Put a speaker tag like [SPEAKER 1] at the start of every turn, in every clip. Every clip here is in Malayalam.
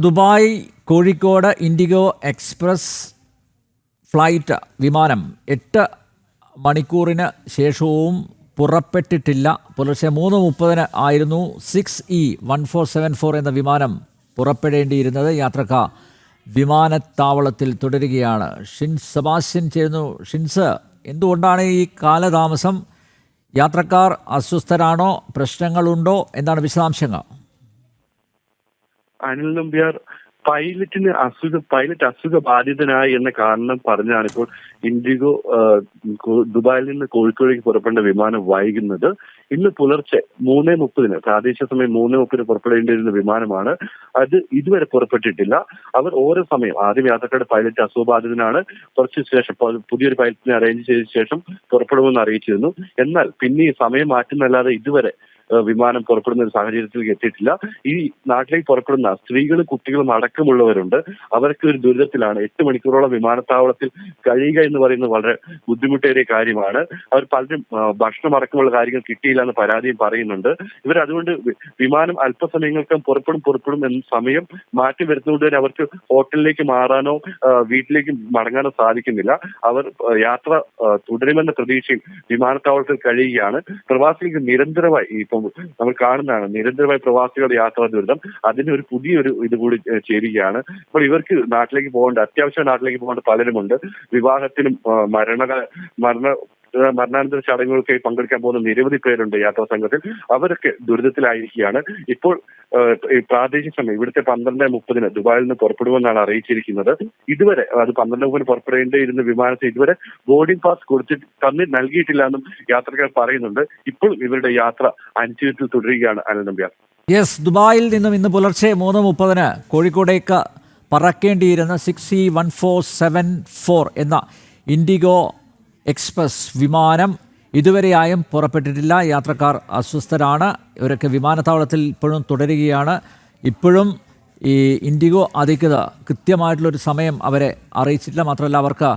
[SPEAKER 1] Dubai Kozhikode IndiGo express flight വിമാനം 8 മണിക്കൂറിന് ശേഷവും പുറപ്പെട്ടിട്ടില്ല. പുലർച്ചെ 3:30 ആയിരുന്നു 6E1474 എന്ന വിമാനം പുറപ്പെടേണ്ടിയിരുന്നത്. യാത്രക്കാർ വിമാനത്താവളത്തിൽ തുടരുകയാണ്. ഷിൻസ് സെബാസ്റ്റ്യൻ ചേരുന്നു. ഷിൻസ്, എന്തുകൊണ്ടാണ് ഈ കാലതാമസം? യാത്രക്കാർ അസ്വസ്ഥരാണോ? പ്രശ്നങ്ങളുണ്ടോ? എന്താണ് വിശദാംശങ്ങൾ?
[SPEAKER 2] അനിൽ നമ്പ്യാർ, പൈലറ്റ് അസുഖബാധിതനായി എന്ന കാരണം പറഞ്ഞാണ് ഇപ്പോൾ ഇൻഡിഗോ ദുബായിൽ നിന്ന് കോഴിക്കോടേക്ക് പുറപ്പെടേണ്ട വിമാനം വൈകുന്നത്. ഇന്ന് പുലർച്ചെ 3:30 പ്രാദേശിക സമയം 3:30 പുറപ്പെടേണ്ടിയിരുന്ന വിമാനമാണ്. അത് ഇതുവരെ പുറപ്പെട്ടിട്ടില്ല. അവർ ഓരോ സമയം ആദ്യം യാത്രക്കാരുടെ പൈലറ്റ് അസുഖബാധിതനാണ്, കുറച്ചു ശേഷം പുതിയൊരു പൈലറ്റിനെ അറേഞ്ച് ചെയ്ത ശേഷം പുറപ്പെടുമെന്ന് അറിയിച്ചിരുന്നു. എന്നാൽ പിന്നെ ഈ സമയം മാറ്റുന്നല്ലാതെ ഇതുവരെ വിമാനം പുറപ്പെടുന്ന ഒരു സാഹചര്യത്തിലേക്ക് എത്തിയിട്ടില്ല. ഈ നാട്ടിലേക്ക് പുറപ്പെടുന്ന സ്ത്രീകളും കുട്ടികളും അടക്കമുള്ളവരുണ്ട്. അവർക്ക് ഒരു ദുരിതത്തിലാണ്. 8 മണിക്കൂറോളം വിമാനത്താവളത്തിൽ കഴിയുക എന്ന് പറയുന്നത് വളരെ ബുദ്ധിമുട്ടേറിയ കാര്യമാണ്. അവർ പലരും ഭക്ഷണം അടക്കമുള്ള കാര്യങ്ങൾ കിട്ടിയില്ല എന്ന് പരാതിയും പറയുന്നുണ്ട്. ഇവർ അതുകൊണ്ട് വിമാനം അല്പസമയങ്ങൾക്ക് പുറപ്പെടും എന്ന സമയം മാറ്റി വരുന്നതുകൊണ്ട് തന്നെ അവർക്ക് ഹോട്ടലിലേക്ക് മാറാനോ വീട്ടിലേക്ക് മടങ്ങാനോ സാധിക്കുന്നില്ല. അവർ യാത്ര തുടരുമെന്ന പ്രതീക്ഷയിൽ വിമാനത്താവളത്തിൽ കഴിയുകയാണ്. പ്രവാസികൾക്ക് നിരന്തരമായി നമ്മൾ കാണുന്നതാണ്, നിരന്തരമായി പ്രവാസികളുടെ യാത്രാ ദുരിതം. അതിന് ഒരു പുതിയൊരു ഇത് കൂടി ചേരുകയാണ്. അപ്പോൾ ഇവർക്ക് നാട്ടിലേക്ക് അത്യാവശ്യം നാട്ടിലേക്ക് പോകേണ്ട പലരുമുണ്ട്. വിവാഹത്തിനും മരണാനന്തര ചടങ്ങുകൾക്കായി പങ്കെടുക്കാൻ പോകുന്ന നിരവധി പേരുണ്ട് യാത്രാ സംഘത്തിൽ. അവരൊക്കെ ദുരിതത്തിലായിരിക്കുകയാണ്. ഇപ്പോൾ പ്രാദേശിക സമയം ഇവിടുത്തെ 12:30 ദുബായിൽ നിന്ന് പുറപ്പെടുമെന്നാണ് അറിയിച്ചിരിക്കുന്നത്. ഇതുവരെ അത് 12:30 പുറപ്പെടേണ്ടിയിരുന്ന വിമാനത്തിൽ ഇതുവരെ ബോർഡിംഗ് പാസ് നൽകിയിട്ടില്ല എന്നും യാത്രക്കാർ പറയുന്നുണ്ട്. ഇപ്പോൾ ഇവരുടെ യാത്ര അനിശ്ചിതത്വത്തിൽ തുടരുകയാണ്. അനിൽ നമ്പ്യാർ.
[SPEAKER 1] യെസ്, ദുബായിൽ നിന്നും ഇന്ന് പുലർച്ചെ 3:30 കോഴിക്കോടേക്ക് പറക്കേണ്ടിയിരുന്ന 6E1474 എന്ന ഇൻഡിഗോ എക്സ്പ്രസ് വിമാനം ഇതുവരെയായും പുറപ്പെട്ടിട്ടില്ല. യാത്രക്കാർ അസ്വസ്ഥരാണ്. ഇവരൊക്കെ വിമാനത്താവളത്തിൽ ഇപ്പോഴും തുടരുകയാണ്. ഇപ്പോഴും ഈ ഇൻഡിഗോ അധികൃതർ കൃത്യമായിട്ടുള്ളൊരു സമയം അവരെ അറിയിച്ചിട്ടില്ല. മാത്രമല്ല, അവർക്ക്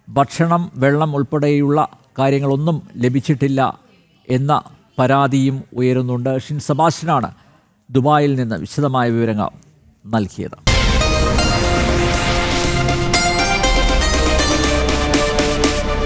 [SPEAKER 1] ഭക്ഷണം, വെള്ളം ഉൾപ്പെടെയുള്ള കാര്യങ്ങളൊന്നും ലഭിച്ചിട്ടില്ല എന്ന പരാതിയും ഉയരുന്നുണ്ട്. ഷിൻസ് സെബാസ്റ്റ്യനാണ് ദുബായിൽ നിന്ന് വിശദമായ വിവരങ്ങൾ നൽകിയത്.